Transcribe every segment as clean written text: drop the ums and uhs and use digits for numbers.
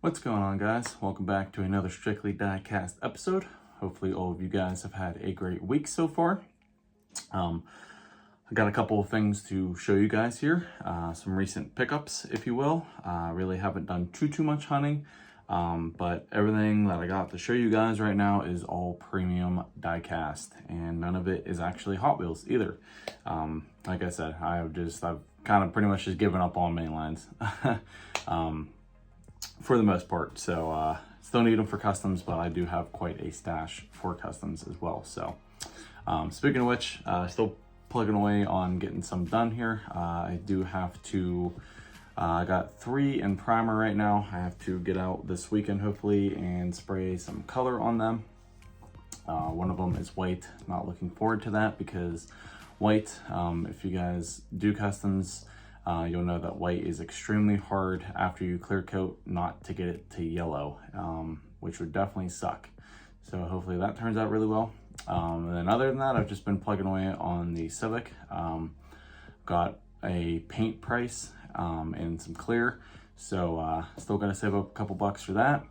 What's going on, guys? Welcome back to another Strictly Diecast episode. Hopefully all of you guys have had a great week so far. I got a couple of things to show you guys here. Some recent pickups, if you will. Really haven't done too much hunting, but everything that I got to show you guys right now is all premium diecast, and none of it is actually Hot Wheels either. Like I said, I've kind of pretty much just given up on mainlines. For the most part. So still need them for customs, but I do have quite a stash for customs as well. So speaking of which, still plugging away on getting some done here. I do have to, I got 3 in primer right now. I have to get out this weekend hopefully and spray some color on them. One of them is white. Not looking forward to that because white, if you guys do customs, you'll know that white is extremely hard after you clear coat not to get it to yellow, which would definitely suck. So hopefully that turns out really well. And then other than that, I've just been plugging away on the Civic. Got a paint price and some clear. So still got to save up a couple bucks for that.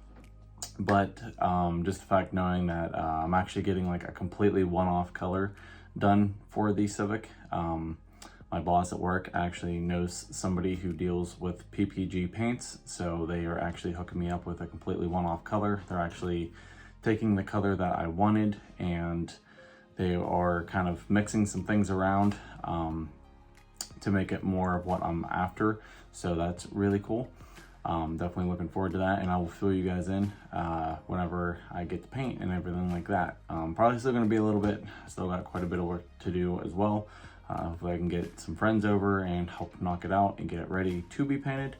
But just the fact knowing that I'm actually getting like a completely one-off color done for the Civic. My boss at work actually knows somebody who deals with PPG paints, so they are actually hooking me up with a completely one-off color. They're actually taking the color that I wanted and they are kind of mixing some things around to make it more of what I'm after. So that's really cool. Definitely looking forward to that, and I will fill you guys in whenever I get the paint and everything like that. Probably still going to be a little bit, still got quite a bit of work to do as well. Hopefully I can get some friends over and help knock it out and get it ready to be painted.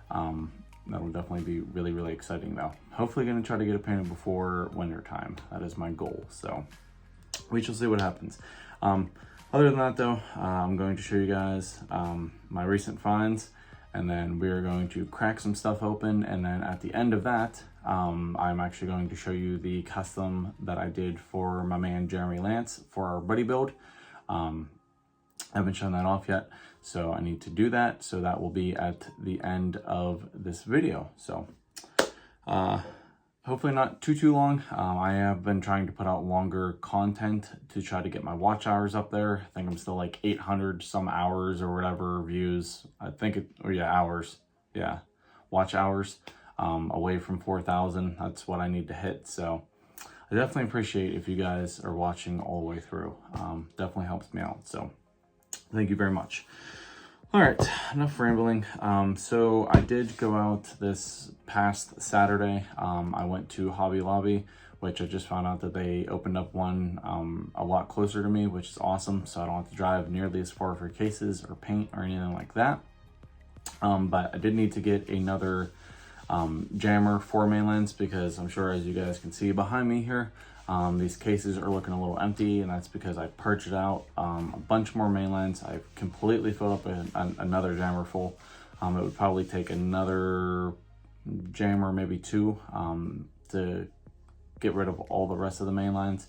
That'll definitely be really exciting though. Hopefully going to try to get it painted before winter time. That is my goal. So we shall see what happens. Other than that though, I'm going to show you guys my recent finds, and then we are going to crack some stuff open. And then at the end of that, I'm actually going to show you the custom that I did for my man Jeremy Lance for our buddy build. I haven't shown that off yet, so I need to do that. So that will be at the end of this video. So hopefully not too long. I have been trying to put out longer content to try to get my watch hours up there. I think I'm still like 800 some hours or whatever views. I think it, or yeah, hours. Yeah, watch hours away from 4,000. That's what I need to hit. So I definitely appreciate if you guys are watching all the way through. Definitely helps me out. So thank you very much. All right, enough rambling. So I did go out this past Saturday. I went to Hobby Lobby, which I just found out that they opened up one a lot closer to me, which is awesome. So I don't have to drive nearly as far for cases or paint or anything like that. But I did need to get another jammer for mainlands because I'm sure, as you guys can see behind me here, these cases are looking a little empty, and that's because I purchased out a bunch more mainlands. I've completely filled up another jammer full. It would probably take another jammer, maybe 2, to get rid of all the rest of the mainlands.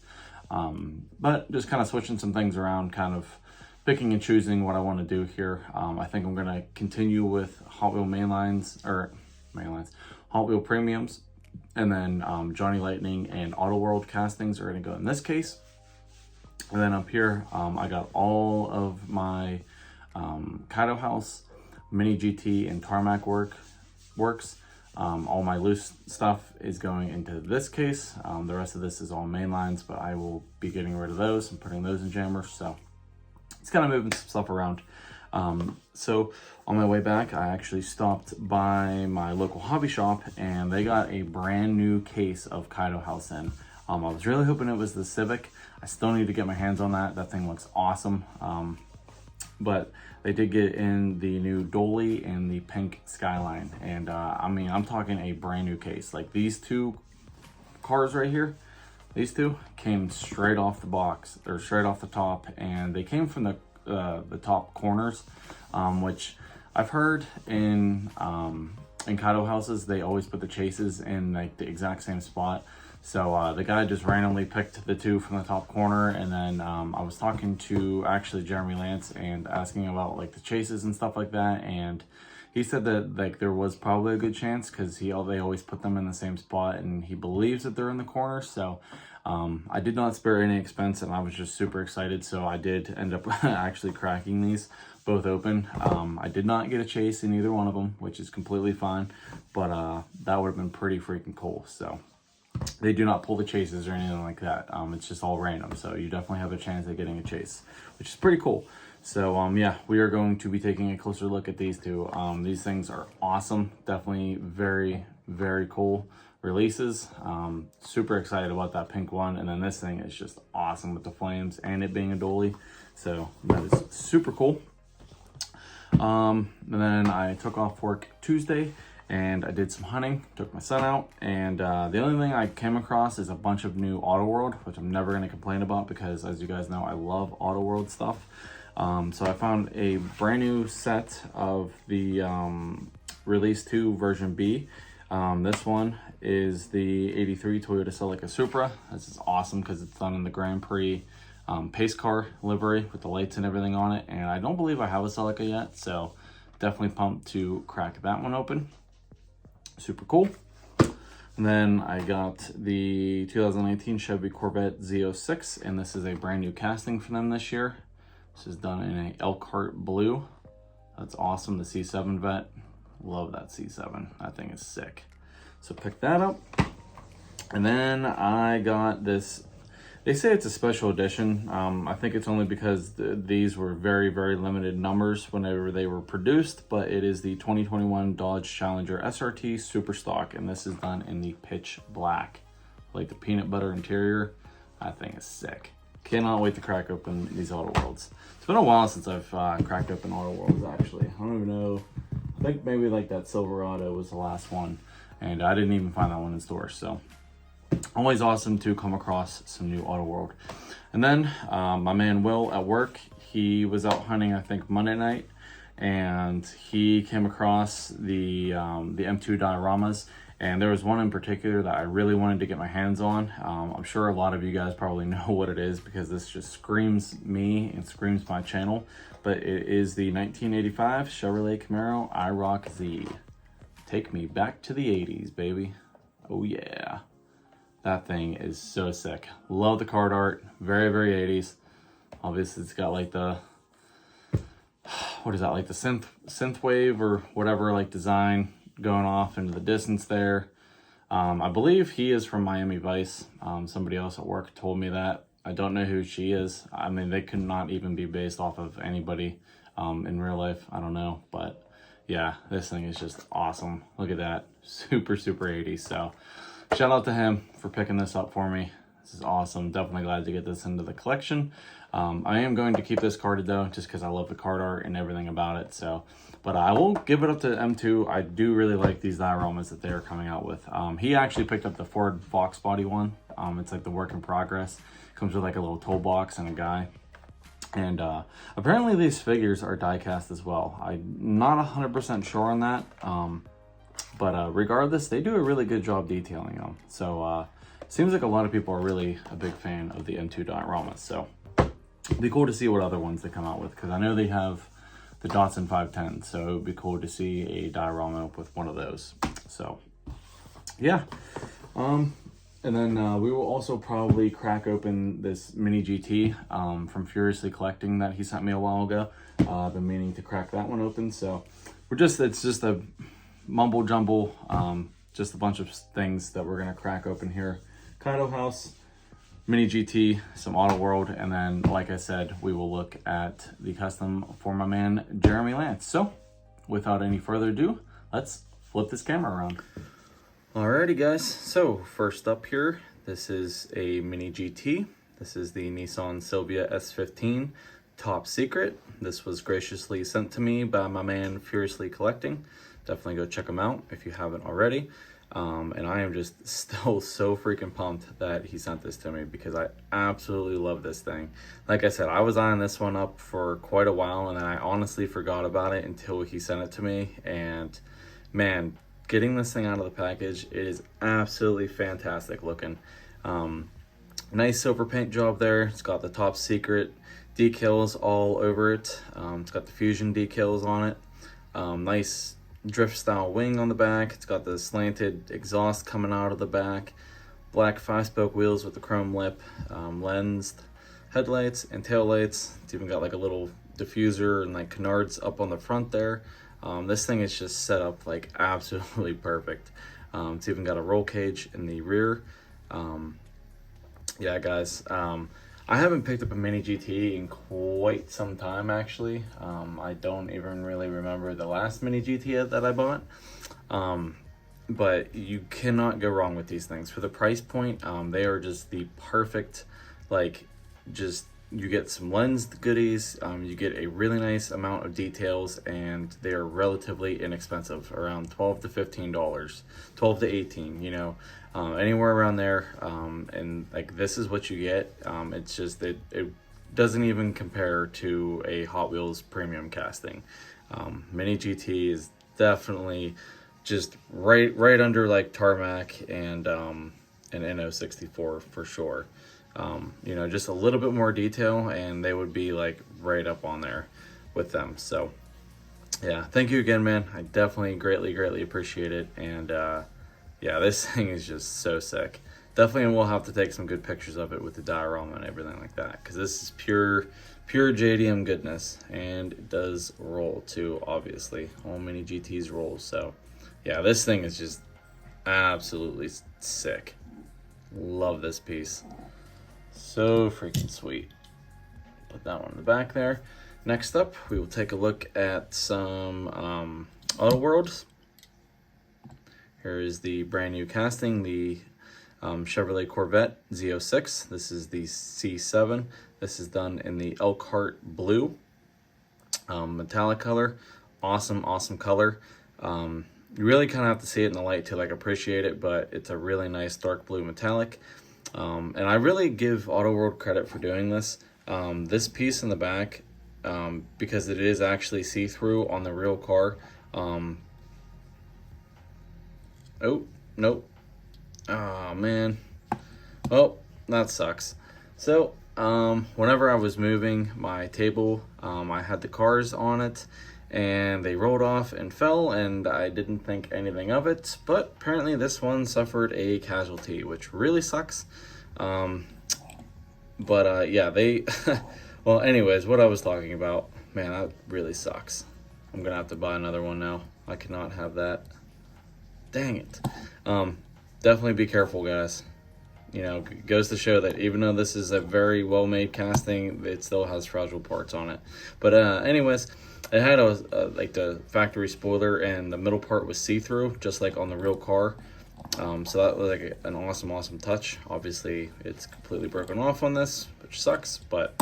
But just kind of switching some things around, kind of picking and choosing what I want to do here. I think I'm going to continue with Hot Wheel Hot Wheel premiums. And then Johnny Lightning and Autoworld castings are going to go in this case. And then up here, I got all of my Kaido House, MiniGT, and Tarmac works. All my loose stuff is going into this case. The rest of this is all mainlines, but I will be getting rid of those and putting those in jammers. So it's kind of moving some stuff around. So on my way back, I actually stopped by my local hobby shop, and they got a brand new case of Kaido House in. I was really hoping it was the Civic. I still need to get my hands on that. That thing looks awesome. But they did get in the new Dolly and the pink Skyline. And I mean, I'm talking a brand new case. Like these 2 cars right here, these 2 came straight off the box, or straight off the top, and they came from the top corners, which I've heard in Kaido Houses, they always put the chases in like the exact same spot. So the guy just randomly picked the 2 from the top corner, and then I was talking to actually Jeremy Lance and asking about like the chases and stuff like that, and he said that like there was probably a good chance because they always put them in the same spot, and he believes that they're in the corner. So I did not spare any expense, and I was just super excited. So I did end up actually cracking these both open. I did not get a chase in either one of them, which is completely fine, but that would have been pretty freaking cool. So they do not pull the chases or anything like that. It's just all random, so you definitely have a chance at getting a chase, which is pretty cool. So yeah, we are going to be taking a closer look at these two. These things are awesome. Definitely very, very cool releases. Super excited about that pink one. And then this thing is just awesome with the flames and it being a dolly. So that is super cool. And then I took off work Tuesday and I did some hunting, took my son out, and the only thing I came across is a bunch of new Autoworld, which I'm never going to complain about because, as you guys know, I love Autoworld stuff. So I found a brand new set of the Release 2 version B. This one is the 83 Toyota Celica Supra. This is awesome because it's done in the Grand Prix pace car livery with the lights and everything on it, and I don't believe I have a Celica yet, so definitely pumped to crack that one open. Super cool. And then I got the 2019 Chevy Corvette Z06, and this is a brand new casting for them this year. This is done in a Elkhart blue. That's awesome. The C7 vet, love that C7. That thing is sick. So pick that up. And then I got this. They say it's a special edition. I think it's only because these were very, very limited numbers whenever they were produced, but it is the 2021 Dodge Challenger SRT Super Stock, and this is done in the pitch black, like the peanut butter interior. That thing is sick. Cannot wait to crack open these Autoworlds. It's been a while since I've cracked open Autoworlds, actually. I don't even know. I think maybe like that Silverado was the last one, and I didn't even find that one in stores, so always awesome to come across some new Autoworld. And then my man Will at work, he was out hunting, I think Monday night, and he came across the M2 dioramas, and there was one in particular that I really wanted to get my hands on. I'm sure a lot of you guys probably know what it is because this just screams me and screams my channel, but it is the 1985 Chevrolet Camaro IROC Z. Take me back to the 80s, baby. Oh yeah. That thing is so sick. Love the card art. Very, very 80s. Obviously, it's got like the, what is that? Like the synth wave or whatever, like design going off into the distance there. I believe he is from Miami Vice. Somebody else at work told me that. I don't know who she is. I mean, they could not even be based off of anybody in real life. I don't know. But yeah, this thing is just awesome. Look at that. Super, super 80s. So shout out to him for picking this up for me. This is awesome. Definitely glad to get this into the collection. I am going to keep this carded though, just because I love the card art and everything about it. So, but I will give it up to M2. I do really like these dioramas that they are coming out with. He actually picked up the Ford Fox body one. It's like the work in progress. Comes with like a little toolbox and a guy. And apparently these figures are die cast as well. I'm not 100% sure on that. But regardless, they do a really good job detailing them. So seems like a lot of people are really a big fan of the M2 dioramas. So it'd be cool to see what other ones they come out with, because I know they have the Datsun 510. So it would be cool to see a diorama with one of those. So yeah. And then we will also probably crack open this MiniGT from Furiously Collecting that he sent me a while ago. I've been meaning to crack that one open. So it's just a mumble jumble, just a bunch of things that we're gonna crack open here. Kaido House, MiniGT, some Autoworld, and then, like I said, we will look at the custom for my man Jeremy Lance. So without any further ado, let's flip this camera around. Alrighty guys, so first up here, this is a MiniGT. This is the Nissan Silvia S15 Top Secret. This was graciously sent to me by my man Furiously Collecting. Definitely go check him out if you haven't already. And I am just still so freaking pumped that he sent this to me, because I absolutely love this thing. Like I said, I was eyeing this one up for quite a while, and then I honestly forgot about it until he sent it to me. And man, getting this thing out of the package, it is absolutely fantastic looking. Nice silver paint job there. It's got the Top Secret decals all over it. It's got the Fusion decals on it. Nice drift style wing on the back. It's got the slanted exhaust coming out of the back. Black 5-spoke wheels with the chrome lip, lensed headlights and tail lights. It's even got like a little diffuser and like canards up on the front there. This thing is just set up like absolutely perfect. It's even got a roll cage in the rear. Yeah, guys, I haven't picked up a MiniGT in quite some time, actually. I don't even really remember the last MiniGT that I bought. But you cannot go wrong with these things. For the price point, they are just the perfect, like, just, you get some lens goodies, you get a really nice amount of details, and they are relatively inexpensive, around $12 to $15, 12 to 18, you know, anywhere around there. And like, this is what you get. It's just, it doesn't even compare to a Hot Wheels premium casting. MiniGT is definitely just right under like Tarmac and an NO64 for sure. You know, just a little bit more detail and they would be like right up on there with them. So yeah, thank you again, man. I definitely greatly appreciate it. And yeah, this thing is just so sick. Definitely we'll have to take some good pictures of it with the diorama and everything like that, because this is pure JDM goodness, and it does roll too, obviously. All MiniGTs roll. So yeah, this thing is just absolutely sick. Love this piece. So freaking sweet. Put that one in the back there. Next up, we will take a look at some Autoworld. Here is the brand new casting, the Chevrolet Corvette Z06. This is the C7. This is done in the Elkhart blue, metallic color. Awesome color. You really kind of have to see it in the light to like appreciate it, but it's a really nice dark blue metallic. And I really give Autoworld credit for doing this. This piece in the back, because it is actually see-through on the real car. Oh, nope. Oh, man. Oh, that sucks. So, whenever I was moving my table, I had the cars on it, and they rolled off and fell, and I didn't think anything of it, but apparently this one suffered a casualty, which really sucks. Yeah, they well, anyways, what I was talking about, man, that really sucks. I'm gonna have to buy another one now. I cannot have that. Dang it. Definitely be careful, guys. You know, it goes to show that even though this is a very well-made casting, it still has fragile parts on it. But anyways, it had like the factory spoiler, and the middle part was see-through, just like on the real car. So that was like an awesome touch. Obviously, it's completely broken off on this, which sucks, but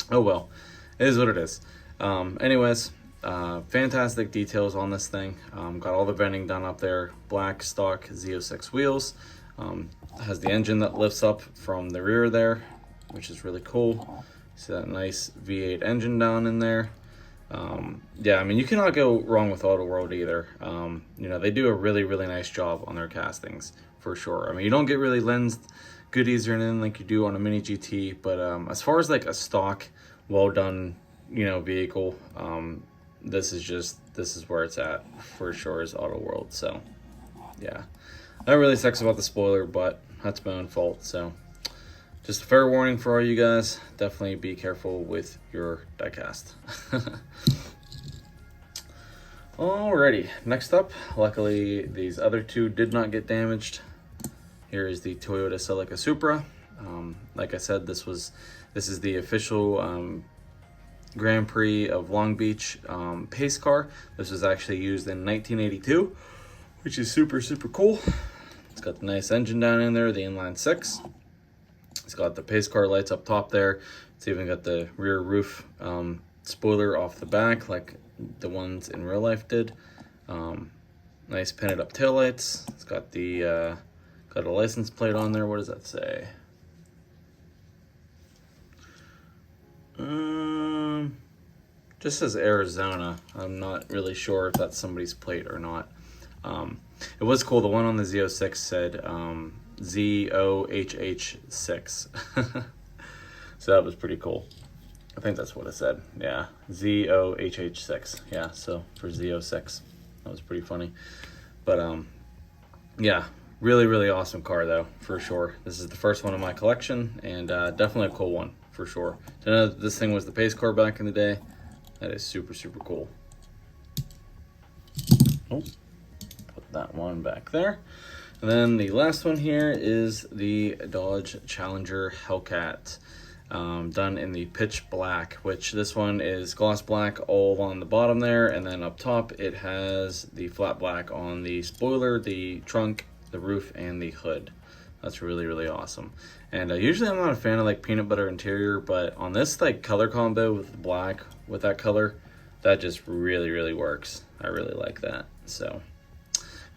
oh well. It is what it is. Anyways, fantastic details on this thing. Got all the venting done up there. Black stock Z06 wheels. Has the engine that lifts up from the rear there, which is really cool. See that nice V8 engine down in there. Yeah, I mean, you cannot go wrong with Autoworld either. You know, they do a really nice job on their castings, for sure. I mean, you don't get really lensed goodies or anything like you do on a MiniGT, but as far as like a stock, well done, you know, vehicle, this is where it's at, for sure, is Autoworld. So, yeah. That really sucks about the spoiler, but that's my own fault, so just a fair warning for all you guys. Definitely be careful with your diecast. Alrighty, next up, luckily these other two did not get damaged. Here is the Toyota Celica Supra. Like I said, this is the official Grand Prix of Long Beach pace car. This was actually used in 1982, which is super cool. It's got the nice engine down in there, the inline six. It's got the pace car lights up top there. It's even got the rear roof spoiler off the back, like the ones in real life did. Nice painted up taillights. It's got the got a license plate on there. What does that say? Just says Arizona. I'm not really sure if that's somebody's plate or not. It was cool. The one on the Z06 said ZOHH6. So that was pretty cool. I think that's what it said. Yeah, ZOHH6. Yeah, so for Z06. That was pretty funny. But yeah, really awesome car though, for sure. This is the first one in my collection, and definitely a cool one for sure. To know that this thing was the pace car back in the day, that is super cool. Oh, put that one back there. And then the last one here is the Dodge Challenger Hellcat, done in the pitch black, which this one is gloss black all on the bottom there, and then up top it has the flat black on the spoiler, the trunk, the roof, and the hood. That's really awesome. And usually I'm not a fan of like peanut butter interior, but on this like color combo with the black with that color, that just really works. I really like that. So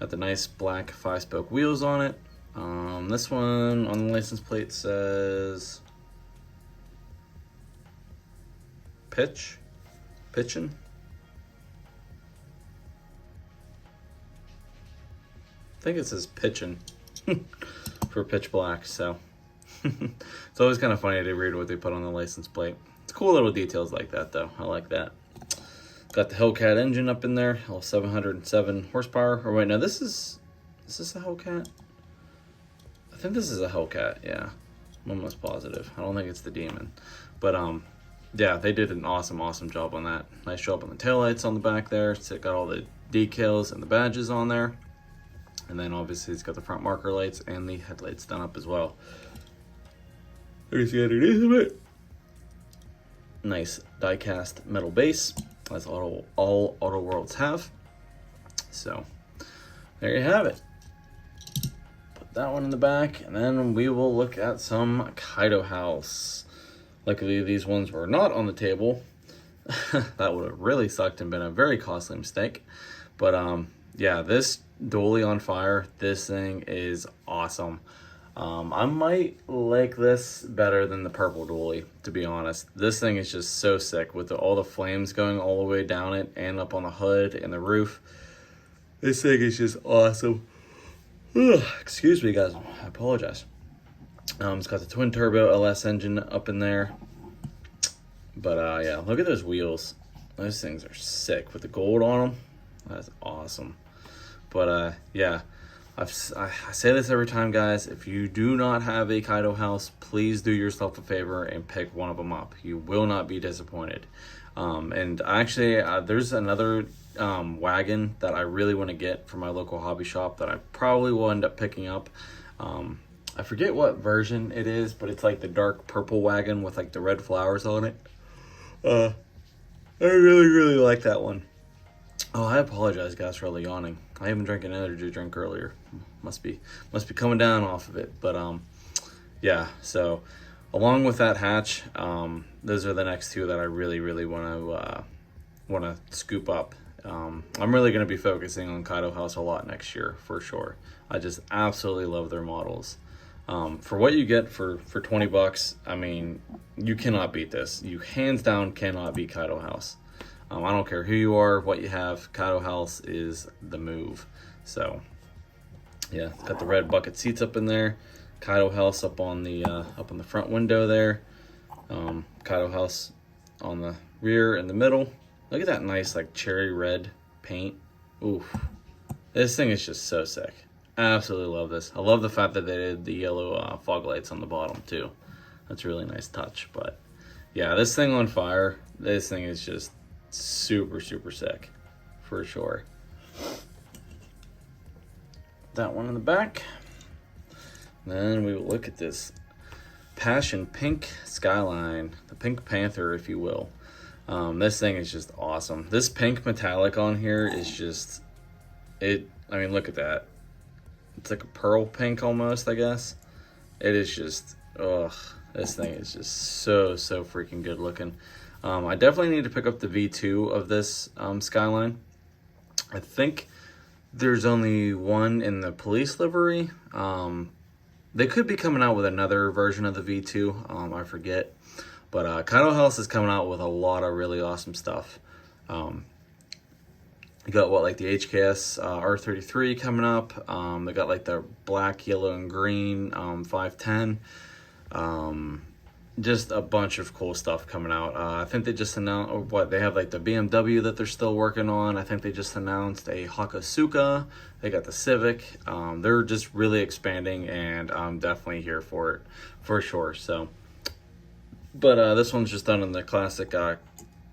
got the nice black 5-spoke wheels on it. This one on the license plate says pitchin'. I think it says pitchin' for pitch black, so it's always kind of funny to read what they put on the license plate. It's cool little details like that though. I like that. Got the Hellcat engine up in there, all 707 horsepower. Or wait, no, is this a Hellcat? I think this is a Hellcat, yeah. I'm almost positive. I don't think it's the Demon. But yeah, they did an awesome job on that. Nice job on the taillights on the back there. So it got all the decals and the badges on there. And then obviously it's got the front marker lights and the headlights done up as well. There's the underneath of it. Nice die-cast metal base, as all Autoworlds have. So there you have it. Put that one in the back, and then we will look at some Kaido House. Luckily these ones were not on the table. That would have really sucked and been a very costly mistake. But yeah, this dually on fire, this thing is awesome. I might like this better than the purple dually, to be honest. This thing is just so sick with all the flames going all the way down it and up on the hood and the roof. This thing is just awesome. Ugh, excuse me guys, I apologize. It's got the twin turbo LS engine up in there. But yeah, look at those wheels. Those things are sick with the gold on them. That's awesome. But yeah, I say this every time, guys. If you do not have a Kaido House, please do yourself a favor and pick one of them up. You will not be disappointed. And actually, there's another wagon that I really want to get from my local hobby shop that I probably will end up picking up. I forget what version it is, but it's like the dark purple wagon with like the red flowers on it. I really like that one. Oh, I apologize, guys, for all the yawning. I even drank an energy drink earlier. Must be coming down off of it. But yeah. So along with that hatch, those are the next two that I really want to scoop up. I'm really going to be focusing on Kaido House a lot next year for sure. I just absolutely love their models. For what you get for $20, I mean, you cannot beat this. You hands down cannot beat Kaido House. I don't care who you are, what you have, Kaido House is the move. So yeah, it's got the red bucket seats up in there. Kaido House up on the front window there. Kaido House on the rear and the middle. Look at that nice like cherry red paint. Oof. This thing is just so sick. Absolutely love this. I love the fact that they did the yellow fog lights on the bottom too. That's a really nice touch. But yeah, this thing on fire, this thing is just super sick for sure. That one in the back. Then we will look at this passion pink Skyline, the Pink Panther, if you will. This thing is just awesome. This pink metallic on here is just it. I mean, look at that. It's like a pearl pink almost, I guess. It is just, ugh, this thing is just so freaking good looking. I definitely need to pick up the V2 of this Skyline. I think there's only one in the police livery. They could be coming out with another version of the V2. I forget. But Kaido House is coming out with a lot of really awesome stuff. You got like the HKS R33 coming up. They got like the black, yellow, and green 510. just a bunch of cool stuff coming out. I think they just announced, or what, they have like the BMW that they're still working on. I think they just announced a Hakosuka. They got the Civic. They're just really expanding, and I'm definitely here for it, for sure. So, but this one's just done in the classic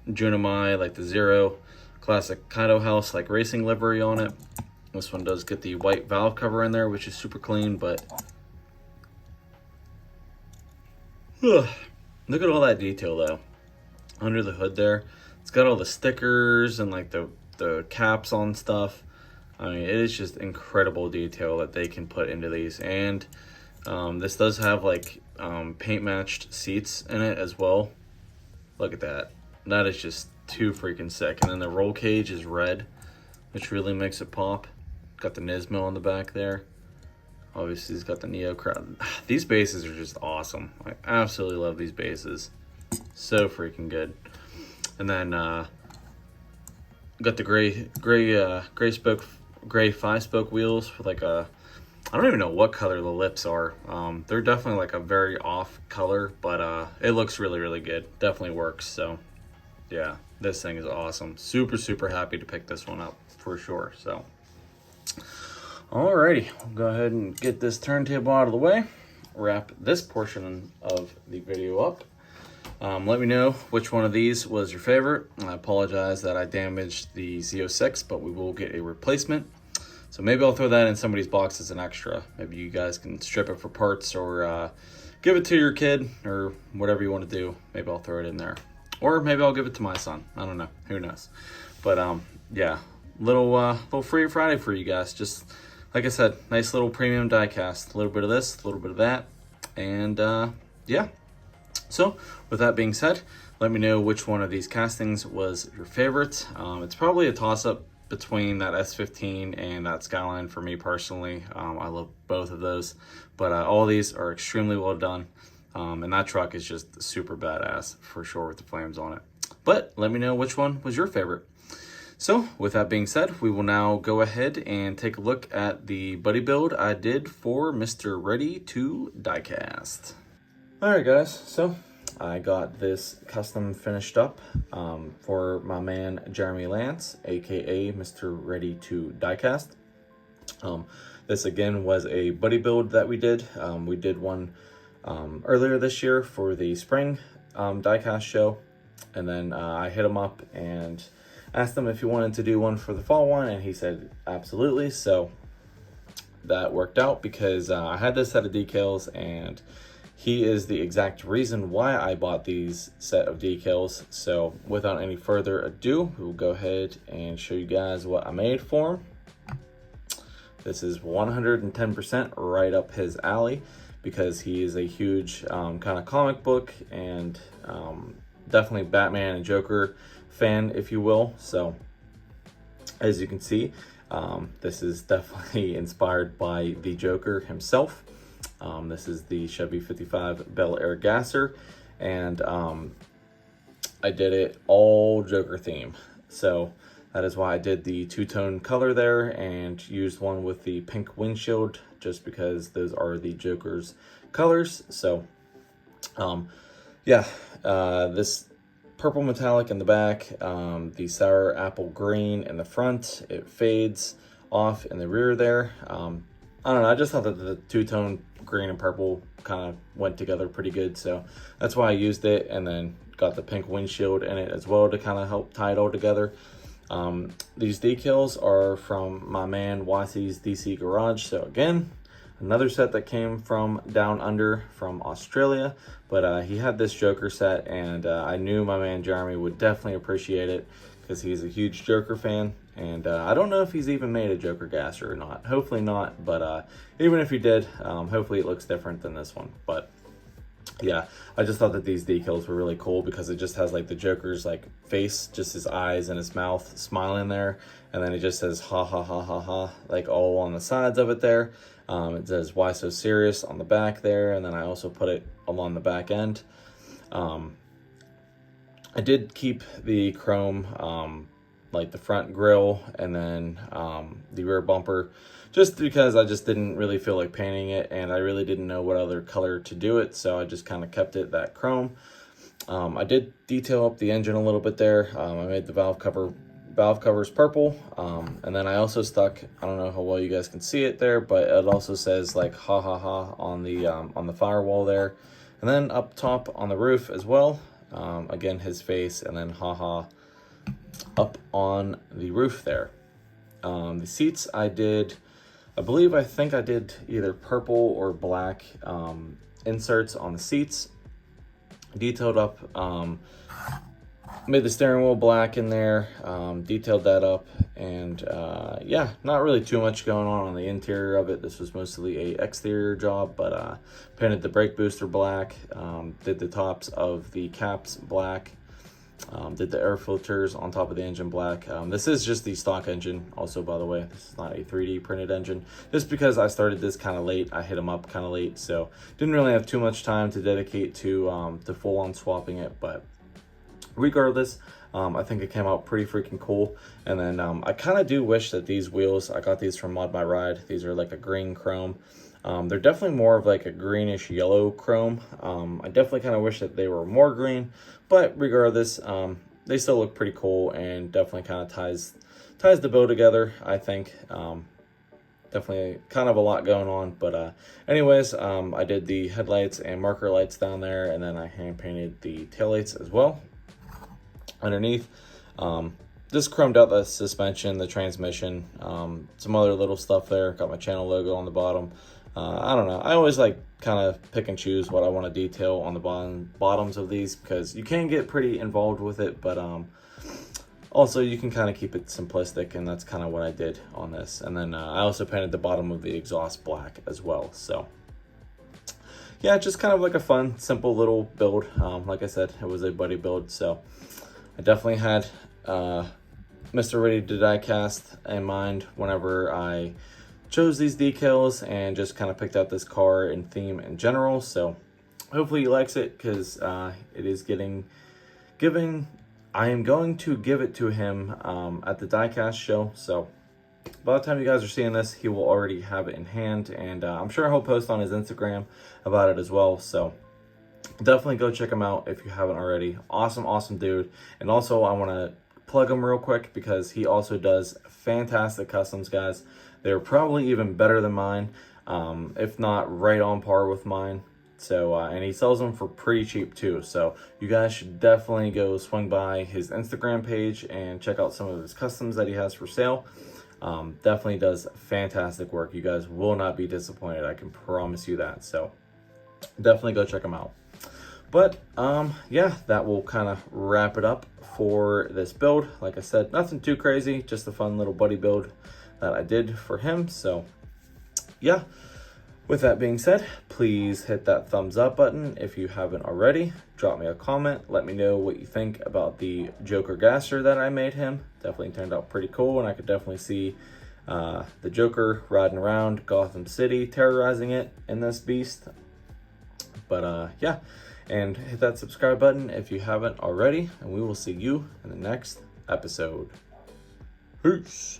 Junimai, like the Zero classic Kaido House, like racing livery on it. This one does get the white valve cover in there, which is super clean, but look at all that detail though under the hood there. It's got all the stickers and like the caps on stuff. I mean, it is just incredible detail that they can put into these. And this does have like paint matched seats in it as well. Look at that. That is just too freaking sick. And then the roll cage is red, which really makes it pop. Got the Nismo on the back there. Obviously, he's got the Neo crowd. These bases are just awesome. I absolutely love these bases. So freaking good. And then got the gray 5-spoke wheels with like a, I don't even know what color the lips are. They're definitely like a very off color, but it looks really, really good. Definitely works. So yeah, this thing is awesome. Super, super happy to pick this one up for sure. So alrighty, we'll go ahead and get this turntable out of the way, wrap this portion of the video up. Let me know which one of these was your favorite. I apologize that I damaged the Z06, but we will get a replacement. So maybe I'll throw that in somebody's box as an extra. Maybe you guys can strip it for parts, or give it to your kid, or whatever you want to do. Maybe I'll throw it in there. Or maybe I'll give it to my son. I don't know. Who knows? But yeah, little free Friday for you guys. Just like I said, nice little premium die cast. A little bit of this, a little bit of that. And yeah. So with that being said, let me know which one of these castings was your favorite. It's probably a toss-up between that S15 and that Skyline for me personally. I love both of those. But all these are extremely well done. And that truck is just super badass for sure with the flames on it. But let me know which one was your favorite. So with that being said, we will now go ahead and take a look at the buddy build I did for Mr. Ready to Diecast. Alright guys, so I got this custom finished up for my man Jeremy Lance, aka Mr. Ready to Diecast. This again was a buddy build that we did. We did one earlier this year for the spring diecast show, and then I hit him up and asked him if he wanted to do one for the fall one, and he said absolutely. So that worked out because I had this set of decals, and he is the exact reason why I bought these set of decals. So without any further ado, we'll go ahead and show you guys what I made for him. This is 110% right up his alley, because he is a huge kind of comic book and definitely Batman and Joker fan, if you will. So as you can see, this is definitely inspired by the Joker himself. This is the Chevy 55 Bel Air Gasser, and I did it all Joker theme. So that is why I did the two-tone color there and used one with the pink windshield, just because those are the Joker's colors. So yeah, this purple metallic in the back, the sour apple green in the front, it fades off in the rear there. I don't know, I just thought that the two-tone green and purple kind of went together pretty good, so that's why I used it, and then got the pink windshield in it as well to kind of help tie it all together. These decals are from my man YC's DC Garage. So again, another set that came from down under from Australia, but he had this Joker set, and I knew my man Jeremy would definitely appreciate it because he's a huge Joker fan. And I don't know if he's even made a Joker gasser or not. Hopefully not, but even if he did, hopefully it looks different than this one. But yeah, I just thought that these decals were really cool because it just has like the Joker's like face, just his eyes and his mouth smiling there, and then it just says ha ha ha ha ha like all on the sides of it there. It says why so serious on the back there, and then I also put it along the back end. I did keep the chrome like the front grille and then the rear bumper, just because I just didn't really feel like painting it, and I really didn't know what other color to do it, so I just kind of kept it that chrome. I did detail up the engine a little bit there. I made the valve covers purple, and then I also stuck, I don't know how well you guys can see it there, but it also says like ha ha ha on the firewall there, and then up top on the roof as well, again his face, and then ha ha up on the roof there. The seats I think I did either purple or black inserts on the seats, detailed up, made the steering wheel black in there, detailed that up, and yeah, not really too much going on the interior of it. This was mostly a exterior job, but painted the brake booster black, did the tops of the caps black, did the air filters on top of the engine black. This is just the stock engine also, by the way. This is not a 3D printed engine, just because I started this kind of late. I hit them up kind of late, so didn't really have too much time to dedicate to full-on swapping it. But regardless, I think it came out pretty freaking cool. And then I kind of do wish that these wheels, I got these from Mod My Ride. These are like a green chrome. They're definitely more of like a greenish yellow chrome. I definitely kind of wish that they were more green, but regardless, they still look pretty cool, and definitely kind of ties the build together, I think. Definitely kind of a lot going on, but anyways, I did the headlights and marker lights down there, and then I hand painted the taillights as well underneath. Just chromed out the suspension, the transmission, some other little stuff there. Got my channel logo on the bottom. I don't know. I always like kind of pick and choose what I want to detail on the bottoms of these, because you can get pretty involved with it, but also you can kind of keep it simplistic, and that's kind of what I did on this. And then I also painted the bottom of the exhaust black as well. So yeah, just kind of like a fun, simple little build. Like I said, it was a buddy build, so I definitely had Mr. Ready to Die Cast in mind whenever I chose these decals, and just kind of picked out this car and theme in general. So hopefully he likes it, because it is I am going to give it to him at the diecast show. So by the time you guys are seeing this, he will already have it in hand, and I'm sure he'll post on his Instagram about it as well. So definitely go check him out if you haven't already. Awesome dude. And also I want to plug him real quick, because he also does fantastic customs, guys. They're probably even better than mine, if not right on par with mine. So and he sells them for pretty cheap too, so you guys should definitely go swing by his Instagram page and check out some of his customs that he has for sale. Definitely does fantastic work. You guys will not be disappointed, I can promise you that. So definitely go check him out. But yeah, that will kind of wrap it up for this build. Like I said, nothing too crazy, just a fun little buddy build that I did for him. So yeah, with that being said, please hit that thumbs up button if you haven't already. Drop me a comment, let me know what you think about the Joker gasser that I made him. Definitely turned out pretty cool, and I could definitely see the Joker riding around Gotham City, terrorizing it in this beast. But yeah, and hit that subscribe button if you haven't already, and we will see you in the next episode. Peace.